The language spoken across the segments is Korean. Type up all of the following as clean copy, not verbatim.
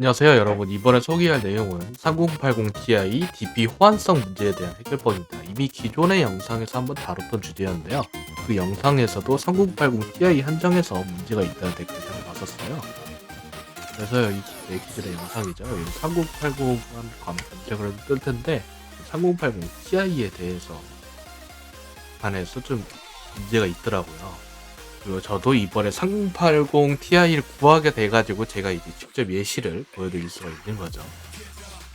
안녕하세요 여러분. 이번에 소개할 내용은 3080 Ti DP 호환성 문제에 대한 해결법입니다. 이미 기존의 영상에서 한번 다뤘던 주제였는데요. 그 영상에서도 3080 Ti 한정에서 문제가 있다는 댓글을 봤었어요. 그래서 여기 제 기존의 영상이죠. 여기 3080 검색을 뜰 텐데 3080 Ti에 대해서 관해서 좀 문제가 있더라고요. 그리고 저도 이번에 3080 Ti를 구하게 돼가지고 제가 이제 직접 예시를 보여드릴 수가 있는 거죠.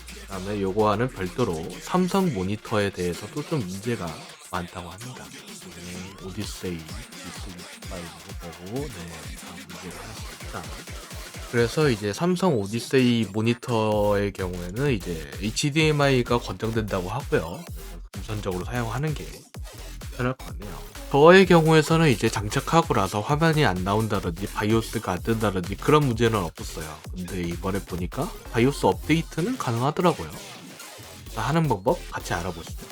그 다음에 요거와는 별도로 삼성 모니터에 대해서도 좀 문제가 많다고 합니다. 오디세이 G5 보고 문제가 하나씩 있다. 그래서 이제 삼성 오디세이 모니터의 경우에는 이제 HDMI가 권장된다고 하고요. 그래서 우선적으로 사용하는 게 편할 것 같네요. 저의 경우에서는 이제 장착하고 나서 화면이 안 나온다든지 바이오스가 안 뜬다든지 그런 문제는 없었어요. 근데 이번에 보니까 바이오스 업데이트는 가능하더라고요. 하는 방법 같이 알아보시죠.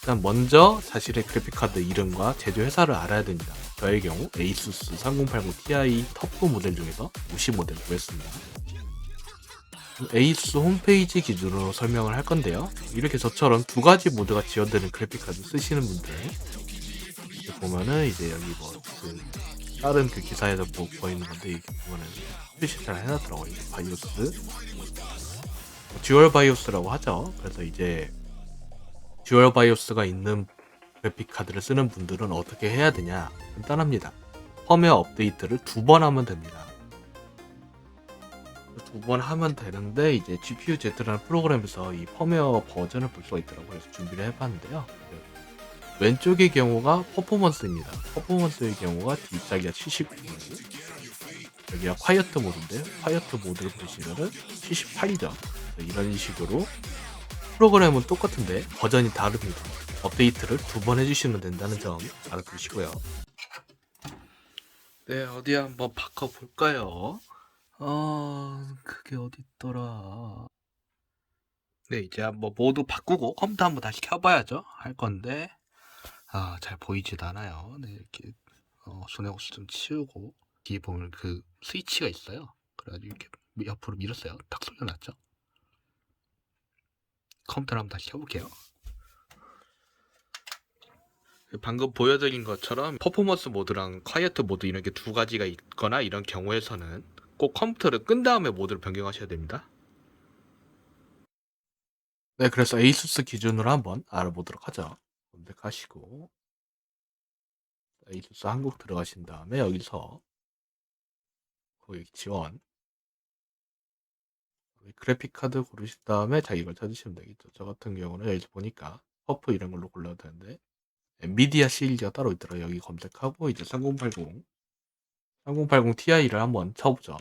일단 먼저 자신의 그래픽카드 이름과 제조 회사를 알아야 됩니다. 저의 경우 ASUS 3080 Ti 터프 모델 중에서 우시 모델 구했습니다. ASUS 홈페이지 기준으로 설명을 할 건데요. 이렇게 저처럼 두 가지 모드가 지원되는 그래픽카드 쓰시는 분들 보면은 이제 여기 그 다른 그 기사에서 보이는 건데 이렇게 보면은 표시 잘 해놨더라고요. 바이오스 듀얼 바이오스라고 하죠. 그래서 이제 듀얼 바이오스가 있는 그래픽 카드를 쓰는 분들은 어떻게 해야 되냐? 간단합니다. 펌웨어 업데이트를 2번 하면 됩니다. 2번 하면 되는데 이제 GPU-Z라는 프로그램에서 이 펌웨어 버전을 볼 수가 있더라고요. 그래서 준비를 해봤는데요. 왼쪽의 경우가 퍼포먼스입니다. 퍼포먼스의 경우가 D짜기가 79, 여기가 콰이어트 모드인데 콰이어트 모드를 보시면은 78이죠. 이런 식으로 프로그램은 똑같은데 버전이 다릅니다. 업데이트를 2번 해주시면 된다는 점 알아두시고요. 네, 어디 한번 바꿔볼까요? 그게 어딨더라. 네, 이제 한번 모두 바꾸고 컴퓨터 한번 다시 켜봐야죠. 할 건데, 잘 보이지도 않아요. 네, 이렇게, 손에 옷을 좀 치우고, 뒤에 보면 그 스위치가 있어요. 그래가지고 이렇게 옆으로 밀었어요. 딱 소리 났죠? 컴퓨터를 한번 다시 켜볼게요. 방금 보여드린 것처럼 퍼포먼스 모드랑 콰이어트 모드 이런 게 두 가지가 있거나 이런 경우에서는 꼭 컴퓨터를 끈 다음에 모드를 변경하셔야 됩니다. 네, 그래서 에이수스 기준으로 한번 알아보도록 하죠. 검색하시고 에이수스 한국 들어가신 다음에 여기서 거기 지원 그래픽 카드 고르신 다음에 자기 걸 찾으시면 되겠죠. 저 같은 경우는 여기서 보니까 퍼프 이런 걸로 골라도 되는데 엔비디아 시리즈가 따로 있더라고요. 여기 검색하고 이제 3080 Ti를 한번 쳐보죠.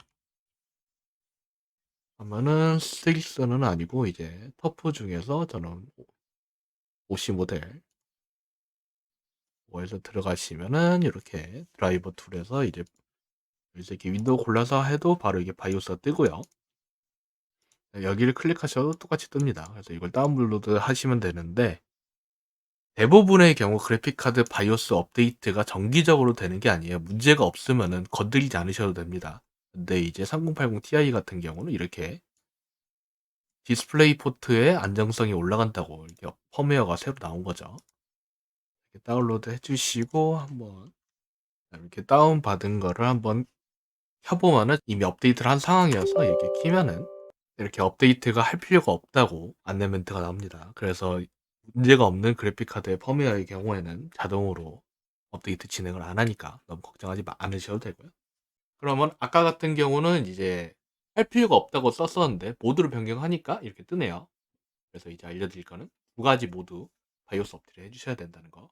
그러면은 스틱스는 아니고 이제 터프 중에서 저는 OC 모델 5에서 들어가시면은 이렇게 드라이버 툴에서 이제 이렇게 윈도우 골라서 해도 바로 이게 바이오스가 뜨고요. 여기를 클릭하셔도 똑같이 뜹니다. 그래서 이걸 다운로드 하시면 되는데 대부분의 경우 그래픽카드 바이오스 업데이트가 정기적으로 되는 게 아니에요. 문제가 없으면은 건드리지 않으셔도 됩니다. 근데 이제 3080 Ti 같은 경우는 이렇게 디스플레이 포트의 안정성이 올라간다고 이렇게 펌웨어가 새로 나온 거죠. 이렇게 다운로드 해주시고 한번 이렇게 다운 받은 거를 한번 켜보면은 이미 업데이트를 한 상황이어서 이렇게 키면은 이렇게 업데이트가 할 필요가 없다고 안내 멘트가 나옵니다. 그래서 문제가 없는 그래픽 카드의 펌웨어의 경우에는 자동으로 업데이트 진행을 안 하니까 너무 걱정하지 않으셔도 되고요. 그러면 아까 같은 경우는 이제 할 필요가 없다고 썼었는데 모드를 변경하니까 이렇게 뜨네요. 그래서 이제 알려드릴 거는 두 가지 모두 바이오스 업데이트를 해주셔야 된다는 거.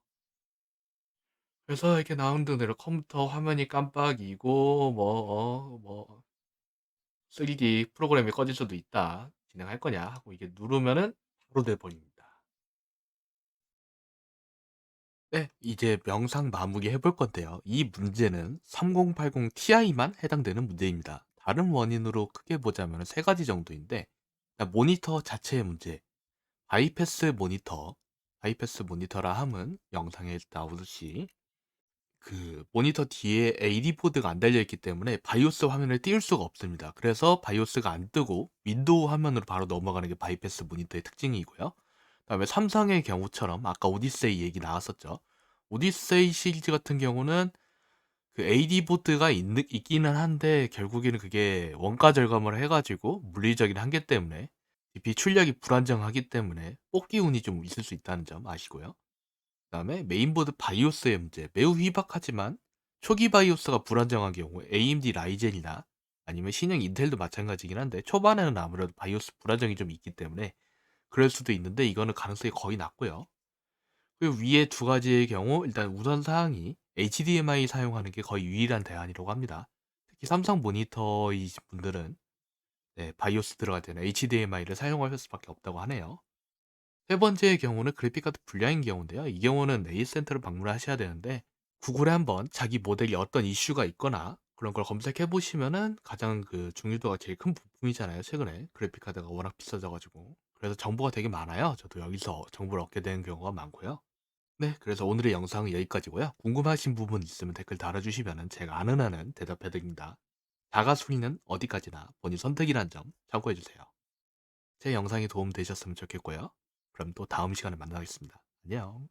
그래서 이렇게 나온 대로 컴퓨터 화면이 깜빡이고 3D 프로그램이 꺼질 수도 있다. 진행할 거냐 하고 이게 누르면은 바로 돼버립니다. 네, 이제 명상 마무리 해볼 건데요. 이 문제는 3080 Ti만 해당되는 문제입니다. 다른 원인으로 크게 보자면 세 가지 정도인데 모니터 자체의 문제, 바이패스 모니터, 바이패스 모니터라 함은 영상에 나오듯이 그 모니터 뒤에 AD 포드가 안 달려 있기 때문에 바이오스 화면을 띄울 수가 없습니다. 그래서 바이오스가 안 뜨고 윈도우 화면으로 바로 넘어가는 게 바이패스 모니터의 특징이고요. 그다음에 삼성의 경우처럼 아까 오디세이 얘기 나왔었죠. 오디세이 시리즈 같은 경우는 그 AD 보드가 있기는 한데 결국에는 그게 원가 절감을 해가지고 물리적인 한계 때문에 DP 출력이 불안정하기 때문에 뽑기 운이 좀 있을 수 있다는 점 아시고요. 그다음에 메인보드 바이오스의 문제. 매우 희박하지만 초기 바이오스가 불안정한 경우 AMD 라이젠이나 아니면 신형 인텔도 마찬가지긴 한데 초반에는 아무래도 바이오스 불안정이 좀 있기 때문에 그럴 수도 있는데 이거는 가능성이 거의 낮고요. 그리고 위에 두 가지의 경우 일단 우선 사항이 HDMI 사용하는 게 거의 유일한 대안이라고 합니다. 특히 삼성 모니터이신 분들은 네, 바이오스 들어갈 때는 HDMI를 사용할 수밖에 없다고 하네요. 세 번째의 경우는 그래픽카드 불량인 경우인데요. 이 경우는 메이센터를 방문하셔야 되는데 구글에 한번 자기 모델이 어떤 이슈가 있거나 그런 걸 검색해 보시면은 가장 그 중요도가 제일 큰 부품이잖아요. 최근에 그래픽카드가 워낙 비싸져가지고 그래서 정보가 되게 많아요. 저도 여기서 정보를 얻게 되는 경우가 많고요. 네, 그래서 오늘의 영상은 여기까지고요. 궁금하신 부분 있으면 댓글 달아주시면은 제가 아는 한은 대답해 드립니다. 다가순이는 어디까지나 본인 선택이란 점 참고해 주세요. 제 영상이 도움 되셨으면 좋겠고요. 그럼 또 다음 시간에 만나겠습니다. 안녕.